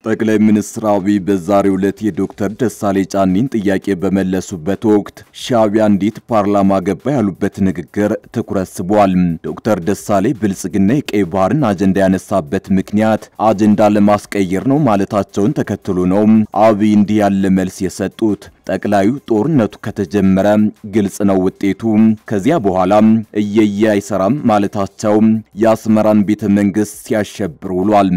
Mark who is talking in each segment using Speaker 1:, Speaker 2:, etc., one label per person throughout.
Speaker 1: ጠቅላይ ሚኒስትር አብይ በዛሬው ዕለት የዶክተር ደሳሌ ጫኔን ጥያቄ በመለሱበት ወቅት ሻዕቢያ እንዴት ፓርላማ ገባ ያሉበት ንግግር ትኩረት ስቧል። ዶክተር ደሳሌ ብልጽግና የቀይ ባህርን አጀንዳ ያነሳበት ምክንያት አጀንዳ ለማስቀየር ነው ማለታቸውን ተከትሎ ነው አብይ እንዲህ ያለ መልስ የሰጡት። ጠቅላዩ ጦርነቱ ከተጀመረ ግልጽ ነው ውጤቱ፣ ከዚያ በኋላ እየየ አይሰራም ማለታቸው የአስመራን ቤተ መንግስት ሲያሸብር ውሏል።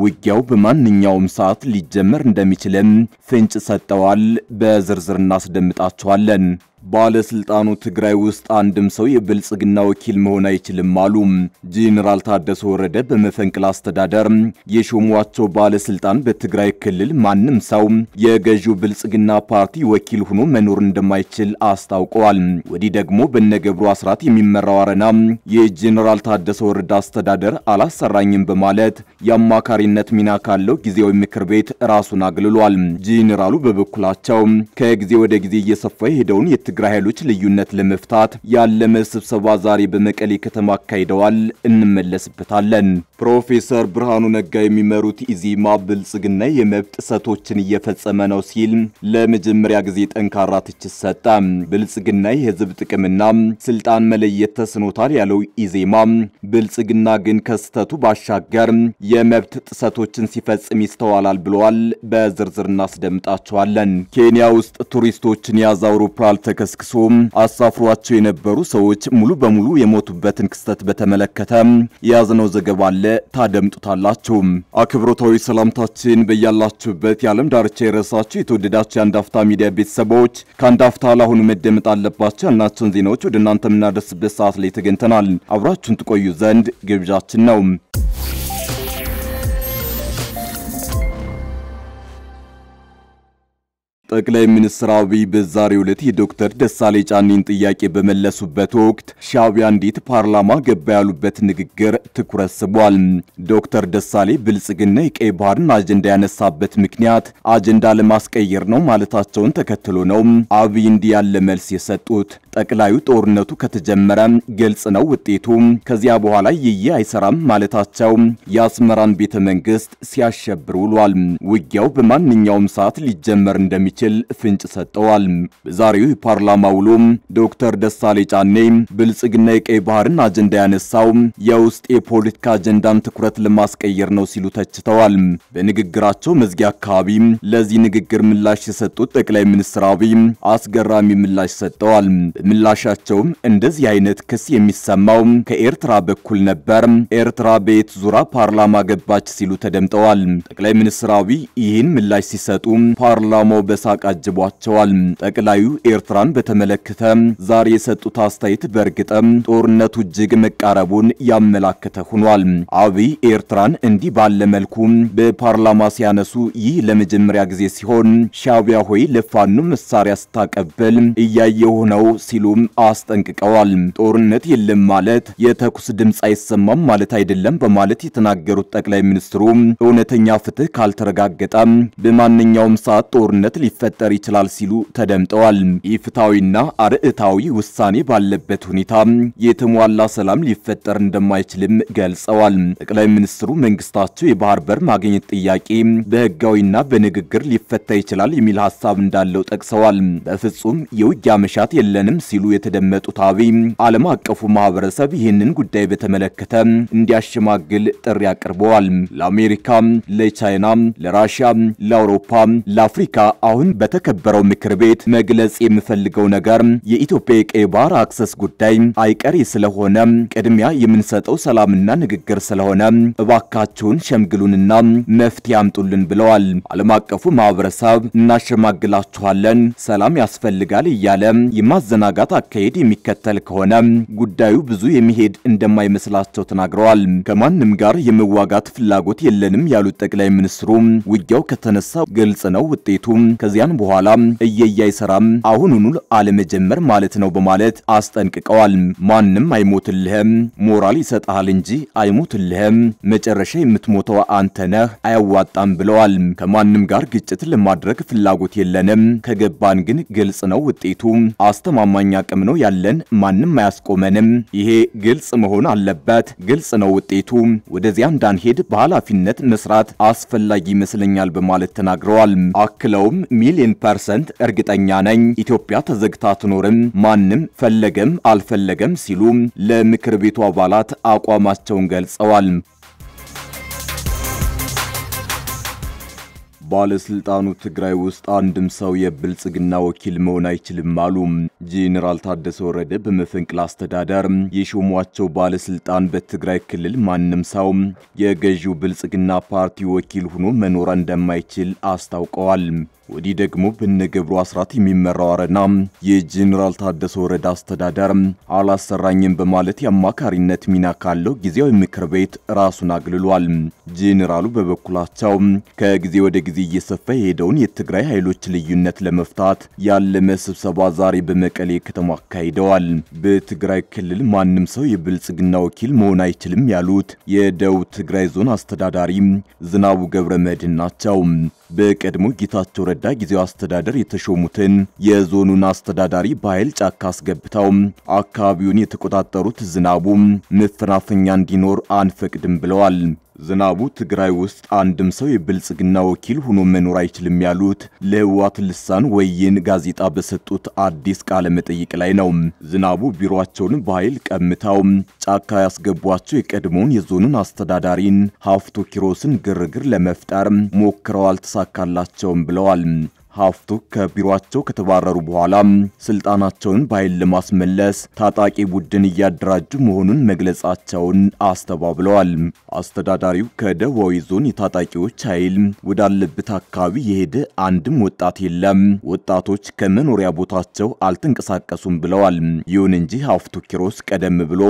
Speaker 1: ውጊያው በማንኛውም ሰዓት ሊጀመር እንደሚችልም ፍንጭ ሰጠዋል። በዝርዝር እናስደምጣቸዋለን። ባለስልጣኑ ትግራይ ውስጥ አንድም ሰው የብልጽግና ወኪል መሆን አይችልም አሉ። ጄኔራል ታደሰ ወረደ በመፈንቅለ አስተዳደር የሾሟቸው ባለስልጣን በትግራይ ክልል ማንም ሰው የገዢው ብልጽግና ፓርቲ ወኪል ሆኖ መኖር እንደማይችል አስታውቀዋል። ወዲህ ደግሞ በነገብሩ አስራት የሚመራው አረና የጄኔራል ታደሰ ወረደ አስተዳደር አላሰራኝም በማለት የአማካሪነት ሚና ካለው ጊዜያዊ ምክር ቤት ራሱን አግልሏል። ጄኔራሉ በበኩላቸው ከጊዜ ወደ ጊዜ እየሰፋ የሄደውን የትግራይ ኃይሎች ልዩነት ለመፍታት ያለመ ስብሰባ ዛሬ በመቀሌ ከተማ አካሂደዋል። እንመለስበታለን። ፕሮፌሰር ብርሃኑ ነጋ የሚመሩት ኢዜማ ብልጽግና የመብት ጥሰቶችን እየፈጸመ ነው ሲል ለመጀመሪያ ጊዜ ጠንካራ ትችት ሰጠ። ብልጽግና የህዝብ ጥቅምና ስልጣን መለየት ተስኖታል ያለው ኢዜማ ብልጽግና ግን ከስተቱ ባሻገር የመብት ጥሰቶችን ሲፈጽም ይስተዋላል ብለዋል። በዝርዝር እናስደምጣቸዋለን። ኬንያ ውስጥ ቱሪስቶችን ያዘ አውሮፕላን ተከስክሶ አሳፍሯቸው የነበሩ ሰዎች ሙሉ በሙሉ የሞቱበትን ክስተት በተመለከተ ያዝነው ዘገባ አለ፣ ታደምጡታላችሁ። አክብሮታዊ ሰላምታችን በያላችሁበት የዓለም ዳርቻ ይረሳችሁ የተወደዳችሁ የአንድ አፍታ ሚዲያ ቤተሰቦች፣ ከአንድ አፍታ ለአሁኑ መደመጥ አለባቸው ያልናቸውን ዜናዎች ወደ እናንተ የምናደርስበት ሰዓት ላይ ተገኝተናል። አብራችሁን ትቆዩ ዘንድ ግብዣችን ነው። ጠቅላይ ሚኒስትር አብይ በዛሬው ዕለት የዶክተር ደሳሌ ጫኔን ጥያቄ በመለሱበት ወቅት ሻዕቢያ እንዴት ፓርላማ ገባ ያሉበት ንግግር ትኩረት ስቧል። ዶክተር ደሳሌ ብልጽግና የቀይ ባህርን አጀንዳ ያነሳበት ምክንያት አጀንዳ ለማስቀየር ነው ማለታቸውን ተከትሎ ነው አብይ እንዲህ ያለ መልስ የሰጡት። ጠቅላዩ ጦርነቱ ከተጀመረ ግልጽ ነው ውጤቱ፣ ከዚያ በኋላ እየየ አይሰራም ማለታቸው የአስመራን ቤተ መንግስት ሲያሸብር ውሏል። ውጊያው በማንኛውም ሰዓት ሊጀመር እንደሚችል ፍንጭ ሰጠዋል። በዛሬው የፓርላማ ውሎ ዶክተር ደሳሌ ጫኔ ብልጽግና የቀይ ባህርን አጀንዳ ያነሳው የውስጥ የፖለቲካ አጀንዳን ትኩረት ለማስቀየር ነው ሲሉ ተችተዋል። በንግግራቸው መዝጊያ አካባቢ ለዚህ ንግግር ምላሽ የሰጡት ጠቅላይ ሚኒስትር አብይ አስገራሚ ምላሽ ሰጥተዋል። በምላሻቸውም እንደዚህ አይነት ክስ የሚሰማው ከኤርትራ በኩል ነበር፣ ኤርትራ በየት ዙራ ፓርላማ ገባች ሲሉ ተደምጠዋል። ጠቅላይ ሚኒስትር አብይ ይህን ምላሽ ሲሰጡ ፓርላማው አጅቧቸዋል። ጠቅላዩ ኤርትራን በተመለከተ ዛሬ የሰጡት አስተያየት በእርግጥም ጦርነቱ እጅግ መቃረቡን ያመላከተ ሆኗል። አብይ ኤርትራን እንዲህ ባለ መልኩ በፓርላማ ሲያነሱ ይህ ለመጀመሪያ ጊዜ ሲሆን ሻዕቢያ ሆይ ለፋኖ መሳሪያ ስታቀበል እያየሁ ነው ሲሉም አስጠንቅቀዋል። ጦርነት የለም ማለት የተኩስ ድምጽ አይሰማም ማለት አይደለም በማለት የተናገሩት ጠቅላይ ሚኒስትሩ እውነተኛ ፍትህ ካልተረጋገጠ በማንኛውም ሰዓት ጦርነት ሊፈጠር ይችላል ሲሉ ተደምጠዋል። ኢፍታዊና አርዕታዊ ውሳኔ ባለበት ሁኔታ የተሟላ ሰላም ሊፈጠር እንደማይችልም ገልጸዋል። ጠቅላይ ሚኒስትሩ መንግስታቸው የባህር በር ማግኘት ጥያቄ በህጋዊና በንግግር ሊፈታ ይችላል የሚል ሐሳብ እንዳለው ጠቅሰዋል። በፍጹም የውጊያ መሻት የለንም ሲሉ የተደመጡት አብይ ዓለም አቀፉ ማህበረሰብ ይህንን ጉዳይ በተመለከተ እንዲያሸማግል ጥሪ አቅርበዋል። ለአሜሪካ፣ ለቻይና፣ ለራሺያ፣ ለአውሮፓ፣ ለአፍሪካ አሁን በተከበረው ምክር ቤት መግለጽ የምፈልገው ነገር የኢትዮጵያ የቀይ ባህር አክሰስ ጉዳይ አይቀሬ ስለሆነ ቅድሚያ የምንሰጠው ሰላምና ንግግር ስለሆነ እባካችሁን ሸምግሉንና መፍትሄ አምጡልን ብለዋል። ዓለም አቀፉ ማህበረሰብ እናሸማግላችኋለን፣ ሰላም ያስፈልጋል እያለ የማዘናጋት አካሄድ የሚከተል ከሆነ ጉዳዩ ብዙ የሚሄድ እንደማይመስላቸው ተናግረዋል። ከማንም ጋር የመዋጋት ፍላጎት የለንም ያሉት ጠቅላይ ሚኒስትሩ ውጊያው ከተነሳ ግልጽ ነው ውጤቱ፣ ከዚያን በኋላ እየያይሰራም አሁኑኑ አለመጀመር ማለት ነው በማለት አስጠንቅቀዋል። ማንም አይሞትልህም፣ ሞራል ይሰጣል እንጂ አይሞትልህም፣ መጨረሻ የምትሞተው አንተ ነህ፣ አያዋጣም ብለዋል። ከማንም ጋር ግጭት ለማድረግ ፍላጎት የለንም፣ ከገባን ግን ግልጽ ነው ውጤቱ፣ አስተማማኝ አቅም ነው ያለን፣ ማንም አያስቆመንም፣ ይሄ ግልጽ መሆን አለበት፣ ግልጽ ነው ውጤቱ፣ ወደዚያ እንዳንሄድ በኃላፊነት መስራት አስፈላጊ ይመስለኛል በማለት ተናግረዋል። አክለውም ሚሊዮን% እርግጠኛ ነኝ ኢትዮጵያ ተዘግታ አትኖርም፣ ማንም ፈለገም አልፈለገም ሲሉ ለምክር ቤቱ አባላት አቋማቸውን ገልጸዋል። ባለስልጣኑ ትግራይ ውስጥ አንድም ሰው የብልጽግና ወኪል መሆን አይችልም አሉ። ጄኔራል ታደሰ ወረደ በመፈንቅለ አስተዳደር የሾሟቸው ባለስልጣን በትግራይ ክልል ማንም ሰው የገዢው ብልጽግና ፓርቲ ወኪል ሆኖ መኖር እንደማይችል አስታውቀዋል። ወዲህ ደግሞ በነገብሩ አስራት የሚመራው አረና የጄኔራል ታደሰ ወረደ አስተዳደር አላሰራኝም በማለት የአማካሪነት ሚና ካለው ጊዜያዊ ምክር ቤት ራሱን አግልሏል። ጄኔራሉ በበኩላቸው ከጊዜ ወደ ጊዜ እየሰፋ የሄደውን የትግራይ ኃይሎች ልዩነት ለመፍታት ያለመ ስብሰባ ዛሬ በመቀሌ ከተማ አካሂደዋል። በትግራይ ክልል ማንም ሰው የብልጽግና ወኪል መሆን አይችልም ያሉት የደቡብ ትግራይ ዞን አስተዳዳሪ ዝናቡ ገብረመድህን ናቸው። በቀድሞ ጌታቸው ረዳ ጊዜው አስተዳደር የተሾሙትን የዞኑን አስተዳዳሪ በኃይል ጫካ አስገብተው አካባቢውን የተቆጣጠሩት ዝናቡ መፈናፈኛ እንዲኖር አንፈቅድም ብለዋል። ዝናቡ ትግራይ ውስጥ አንድም ሰው የብልጽግና ወኪል ሆኖ መኖር አይችልም ያሉት ለህወሓት ልሳን ወይን ጋዜጣ በሰጡት አዲስ ቃለ መጠይቅ ላይ ነው። ዝናቡ ቢሮአቸውን በኃይል ቀምተው ጫካ ያስገቧቸው የቀድሞውን የዞኑን አስተዳዳሪን ሀፍቶ ኪሮስን ግርግር ለመፍጠር ሞክረው አልተሳካላቸውም ብለዋል። ሀፍቶ ከቢሮአቸው ከተባረሩ በኋላ ስልጣናቸውን በኃይል ለማስመለስ ታጣቂ ቡድን እያደራጁ መሆኑን መግለጻቸውን አስተባብለዋል። አስተዳዳሪው ከደቡባዊ ዞን የታጣቂዎች ኃይል ወዳለበት አካባቢ የሄደ አንድም ወጣት የለም፣ ወጣቶች ከመኖሪያ ቦታቸው አልተንቀሳቀሱም ብለዋል። ይሁን እንጂ ሀፍቶ ኪሮስ ቀደም ብሎ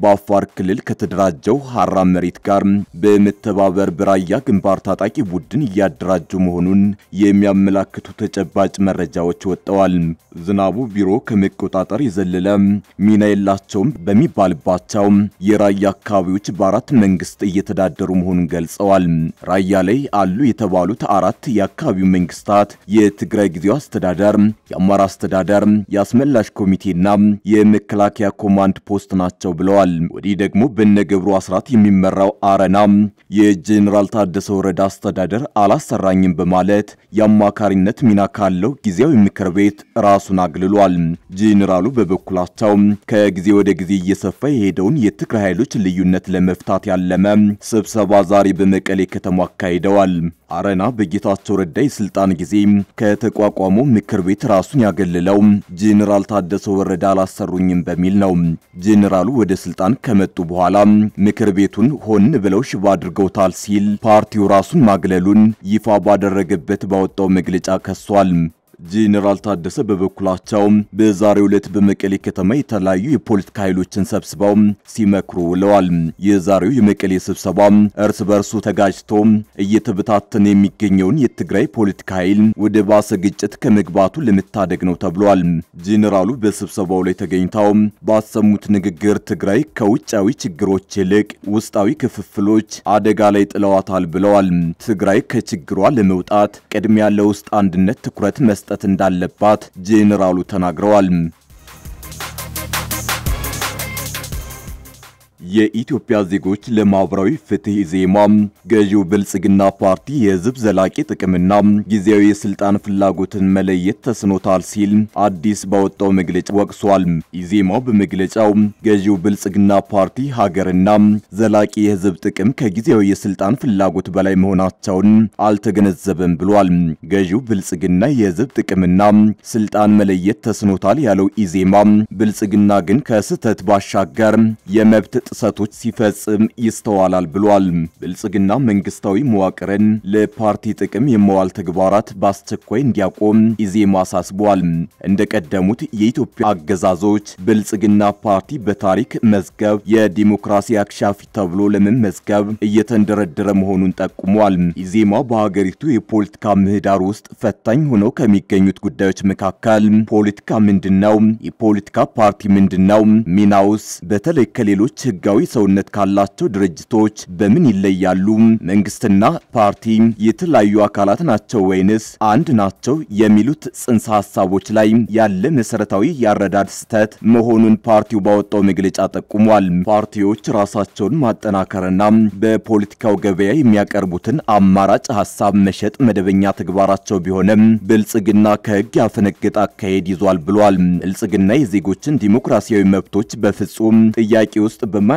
Speaker 1: በአፋር ክልል ከተደራጀው ሐራ መሬት ጋር በመተባበር በራያ ግንባር ታጣቂ ቡድን እያደራጁ መሆኑን የሚያመላክቱ ተጨባጭ መረጃዎች ወጥተዋል። ዝናቡ ቢሮ ከመቆጣጠር የዘለለ ሚና የላቸውም በሚባልባቸው የራያ አካባቢዎች በአራት መንግስት እየተዳደሩ መሆኑን ገልጸዋል። ራያ ላይ አሉ የተባሉት አራት የአካባቢው መንግስታት የትግራይ ጊዜያዊ አስተዳደር፣ የአማራ አስተዳደር፣ የአስመላሽ ኮሚቴና የመከላከያ ኮማንድ ፖስት ናቸው ብለዋል። ወዲህ ደግሞ በነገብሩ አስራት የሚመራው አረና የጄኔራል ታደሰ ወረደ አስተዳደር አላሰራኝም በማለት የአማካሪነት ሚና ካለው ጊዜያዊ ምክር ቤት ራሱን አግልሏል። ጄኔራሉ በበኩላቸው ከጊዜ ወደ ጊዜ እየሰፋ የሄደውን የትግራይ ኃይሎች ልዩነት ለመፍታት ያለመ ስብሰባ ዛሬ በመቀሌ ከተማ አካሂደዋል። አረና በጌታቸው ረዳ የስልጣን ጊዜ ከተቋቋመው ምክር ቤት ራሱን ያገለለው ጄኔራል ታደሰ ወረደ አላሰሩኝም በሚል ነው። ጄኔራሉ ወደ ስልጣን ከመጡ በኋላ ምክር ቤቱን ሆን ብለው ሽባ አድርገውታል ሲል ፓርቲው ራሱን ማግለሉን ይፋ ባደረገበት ባወጣው መግለጫ ከሷል። ጄኔራል ታደሰ በበኩላቸው በዛሬው ዕለት በመቀሌ ከተማ የተለያዩ የፖለቲካ ኃይሎችን ሰብስበው ሲመክሩ ውለዋል። የዛሬው የመቀሌ ስብሰባ እርስ በርሱ ተጋጭቶ እየተበታተነ የሚገኘውን የትግራይ ፖለቲካ ኃይል ወደ ባሰ ግጭት ከመግባቱ ለመታደግ ነው ተብሏል። ጄኔራሉ በስብሰባው ላይ ተገኝተው ባሰሙት ንግግር ትግራይ ከውጫዊ ችግሮች ይልቅ ውስጣዊ ክፍፍሎች አደጋ ላይ ጥለዋታል ብለዋል። ትግራይ ከችግሯ ለመውጣት ቅድሚያ ለውስጥ አንድነት ትኩረት መስጠት እንዳለባት ጄኔራሉ ተናግረዋል። የኢትዮጵያ ዜጎች ለማህበራዊ ፍትህ ዜማ ገዢው ብልጽግና ፓርቲ የህዝብ ዘላቂ ጥቅምና ጊዜያዊ የስልጣን ፍላጎትን መለየት ተስኖታል ሲል አዲስ ባወጣው መግለጫ ወቅሷል። ኢዜማው በመግለጫው ገዢው ብልጽግና ፓርቲ ሀገርና ዘላቂ የህዝብ ጥቅም ከጊዜያዊ የስልጣን ፍላጎት በላይ መሆናቸውን አልተገነዘበም ብሏል። ገዢው ብልጽግና የህዝብ ጥቅምና ስልጣን መለየት ተስኖታል ያለው ኢዜማ ብልጽግና ግን ከስህተት ባሻገር የመብት ጥሰቶች ሲፈጽም ይስተዋላል ብሏል። ብልጽግና መንግስታዊ መዋቅርን ለፓርቲ ጥቅም የመዋል ተግባራት በአስቸኳይ እንዲያቆም ኢዜማ አሳስቧል። እንደቀደሙት የኢትዮጵያ አገዛዞች ብልጽግና ፓርቲ በታሪክ መዝገብ የዲሞክራሲ አክሻፊ ተብሎ ለመመዝገብ እየተንደረደረ መሆኑን ጠቁሟል። ኢዜማ በሀገሪቱ የፖለቲካ ምህዳር ውስጥ ፈታኝ ሆነው ከሚገኙት ጉዳዮች መካከል ፖለቲካ ምንድነው? የፖለቲካ ፓርቲ ምንድነው? ሚናውስ በተለይ ከሌሎች ህጋዊ ሰውነት ካላቸው ድርጅቶች በምን ይለያሉ? መንግስትና ፓርቲ የተለያዩ አካላት ናቸው ወይንስ አንድ ናቸው? የሚሉት ጽንሰ ሐሳቦች ላይ ያለ መሰረታዊ ያረዳድ ስተት መሆኑን ፓርቲው ባወጣው መግለጫ ጠቁሟል። ፓርቲዎች ራሳቸውን ማጠናከርና በፖለቲካው ገበያ የሚያቀርቡትን አማራጭ ሐሳብ መሸጥ መደበኛ ተግባራቸው ቢሆንም ብልጽግና ከህግ ያፈነገጠ አካሄድ ይዟል ብሏል። ብልጽግና የዜጎችን ዲሞክራሲያዊ መብቶች በፍጹም ጥያቄ ውስጥ በማያስገባ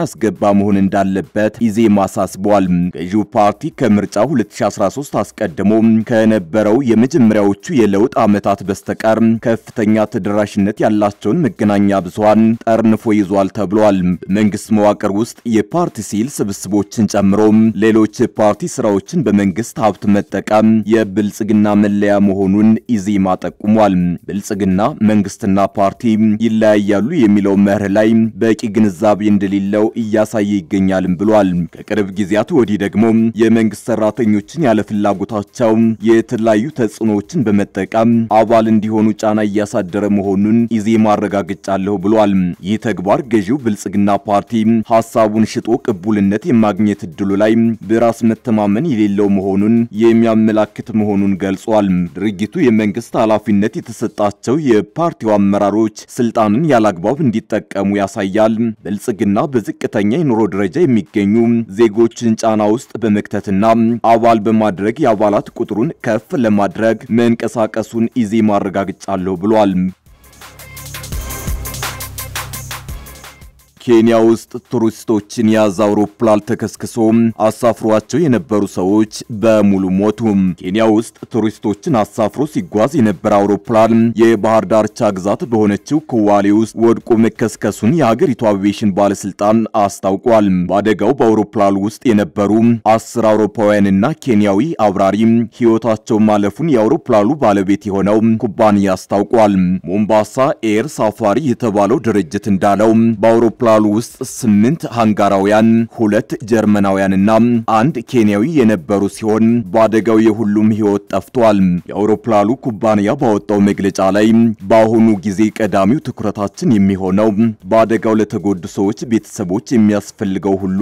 Speaker 1: መሆን እንዳለበት ኢዜማ አሳስቧል። ገዢው ፓርቲ ከምርጫ 2013 አስቀድሞ ከነበረው የመጀመሪያዎቹ የለውጥ ዓመታት በስተቀር ከፍተኛ ተደራሽነት ያላቸውን መገናኛ ብዙሃን ጠርንፎ ይዟል ተብሏል። መንግስት መዋቅር ውስጥ የፓርቲ ሲል ስብስቦችን ጨምሮ ሌሎች ፓርቲ ስራዎችን በመንግስት ሀብት መጠቀም የብልጽግና መለያ መሆኑን ኢዜማ ጠቁሟል። ብልጽግና መንግስትና ፓርቲ ይለያያሉ የሚለው መርህ ላይ በቂ ግንዛቤ እንደሌለው እያሳየ ይገኛል ብሏል። ከቅርብ ጊዜያት ወዲህ ደግሞ የመንግስት ሰራተኞችን ያለ ፍላጎታቸው የተለያዩ ተጽዕኖዎችን በመጠቀም አባል እንዲሆኑ ጫና እያሳደረ መሆኑን ኢዜማ አረጋግጫለሁ ብሏል። ይህ ተግባር ገዢው ብልጽግና ፓርቲ ሐሳቡን ሽጦ ቅቡልነት የማግኘት እድሉ ላይ በራስ መተማመን የሌለው መሆኑን የሚያመላክት መሆኑን ገልጿል። ድርጊቱ የመንግስት ኃላፊነት የተሰጣቸው የፓርቲው አመራሮች ስልጣንን ያላግባብ እንዲጠቀሙ ያሳያል። ብልጽግና በዝቅተኛ የኑሮ ደረጃ የሚገኙ ዜጎችን ጫና ውስጥ በመክተትና አባል በማድረግ የአባላት ቁጥሩን ከፍ ለማድረግ መንቀሳቀሱን ኢዜማ አረጋግጫለሁ ብሏል። ኬንያ ውስጥ ቱሪስቶችን ያዘ አውሮፕላን ተከስክሶ አሳፍሯቸው የነበሩ ሰዎች በሙሉ ሞቱ። ኬንያ ውስጥ ቱሪስቶችን አሳፍሮ ሲጓዝ የነበረ አውሮፕላን የባህር ዳርቻ ግዛት በሆነችው ኩዋሌ ውስጥ ወድቆ መከስከሱን የሀገሪቱ አቪዬሽን ባለስልጣን አስታውቋል። በአደጋው በአውሮፕላኑ ውስጥ የነበሩ 10 አውሮፓውያንና ኬንያዊ አብራሪ ሕይወታቸው ማለፉን የአውሮፕላኑ ባለቤት የሆነው ኩባንያ አስታውቋል። ሞምባሳ ኤር ሳፋሪ የተባለው ድርጅት እንዳለው በአውሮፕላኑ ውስጥ 8 ሃንጋራውያን፣ 2 ጀርመናውያንና 1 ኬንያዊ የነበሩ ሲሆን በአደጋው የሁሉም ሕይወት ጠፍቷል። የአውሮፕላኑ ኩባንያ ባወጣው መግለጫ ላይ በአሁኑ ጊዜ ቀዳሚው ትኩረታችን የሚሆነው በአደጋው ለተጎዱ ሰዎች ቤተሰቦች የሚያስፈልገው ሁሉ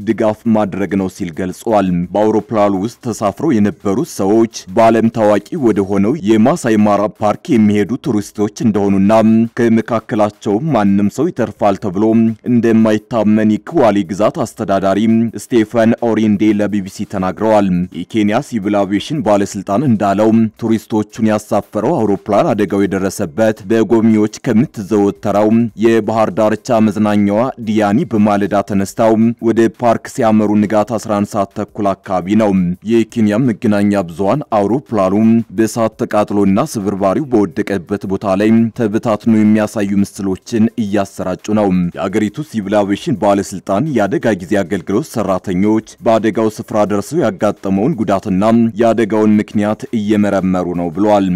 Speaker 1: ድጋፍ ማድረግ ነው ሲል ገልጿል። በአውሮፕላኑ ውስጥ ተሳፍረው የነበሩ ሰዎች በዓለም ታዋቂ ወደ ሆነው የማሳይ ማራ ፓርክ የሚሄዱ ቱሪስቶች እንደሆኑና ከመካከላቸው ማንም ሰው ይተርፋል ተብሎ እንደማይታመን የኩዋሌ ግዛት አስተዳዳሪ ስቴፈን ኦሪንዴ ለቢቢሲ ተናግረዋል። የኬንያ ሲቪል አቪዬሽን ባለስልጣን እንዳለው ቱሪስቶቹን ያሳፈረው አውሮፕላን አደጋው የደረሰበት በጎብኚዎች ከምትዘወተረው የባህር ዳርቻ መዝናኛዋ ዲያኒ በማለዳ ተነስተው ወደ ፓርክ ሲያመሩ ንጋት 11 ሰዓት ተኩል አካባቢ ነው። የኬንያ መገናኛ ብዙሃን አውሮፕላኑ በእሳት ተቃጥሎና ስብርባሪው በወደቀበት ቦታ ላይ ተበታትኖ የሚያሳዩ ምስሎችን እያሰራጩ ነው። የአገሪቱ ሲቪል አቪዬሽን ባለስልጣን የአደጋ ጊዜ አገልግሎት ሰራተኞች በአደጋው ስፍራ ደርሰው ያጋጠመውን ጉዳትና የአደጋውን ምክንያት እየመረመሩ ነው ብሏል።